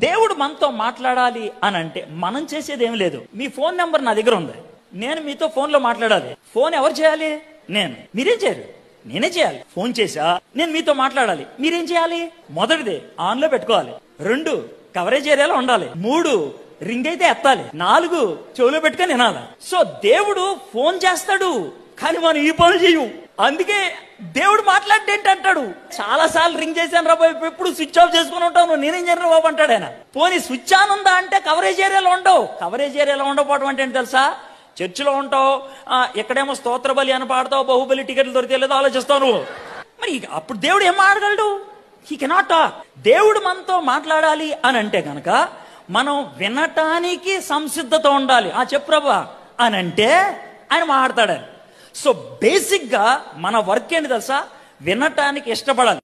దేవుడు మనతో మాట్లాడాలి అని అంటే మనం చేసేది ఏం లేదు. మీ ఫోన్ నెంబర్ నా దగ్గర ఉంది, నేను మీతో ఫోన్లో మాట్లాడాలి. ఫోన్ ఎవరు చేయాలి? నేను. మీరేం చేయరు, నేనే చేయాలి. ఫోన్ చేసా నేను మీతో మాట్లాడాలి, మీరేం చేయాలి? మొదటిది ఆన్లో పెట్టుకోవాలి, 2 కవరేజ్ ఏరియాలో ఉండాలి, 3 రింగ్ అయితే ఎత్తాలి, 4 చెవులో పెట్టుకొని వినాలి. సో దేవుడు ఫోన్ చేస్తాడు, కానీ మనం ఈ పనులు చేయం. అందుకే దేవుడు మాట్లాడేంటి అంటాడు. చాలా సార్లు రింగ్ చేశాను రా బాబు, ఎప్పుడు స్విచ్ ఆఫ్ చేసుకుని ఉంటాను, నేనేం చేయను బాబు అంటాడు ఆయన. పోనీ స్విచ్ ఆన్ ఉందా అంటే కవరేజ్ ఏరియాలో ఉండవు. కవరేజ్ ఏరియాలో ఉండకపోవడం అంటే ఏంటి తెలుసా? చర్చిలో ఉంటావు, ఎక్కడేమో స్తోత్ర బలి అని పాడతావు, బాహుబలి టికెట్లు దొరికే లేదో ఆలోచిస్తావు నువ్వు. మరి అప్పుడు దేవుడు ఏం మాట్లాడగలడు? He cannot talk. దేవుడు మనతో మాట్లాడాలి అని అంటే కనుక మనం వినటానికి సంసిద్ధత ఉండాలి. చెప్పు ప్రభా అని అంటే ఆయన మాట్లాడతాడు. సో బేసిక్ గా మన వర్క్ ఏంటి తెలుసా? వినటానికి ఇష్టపడాలి.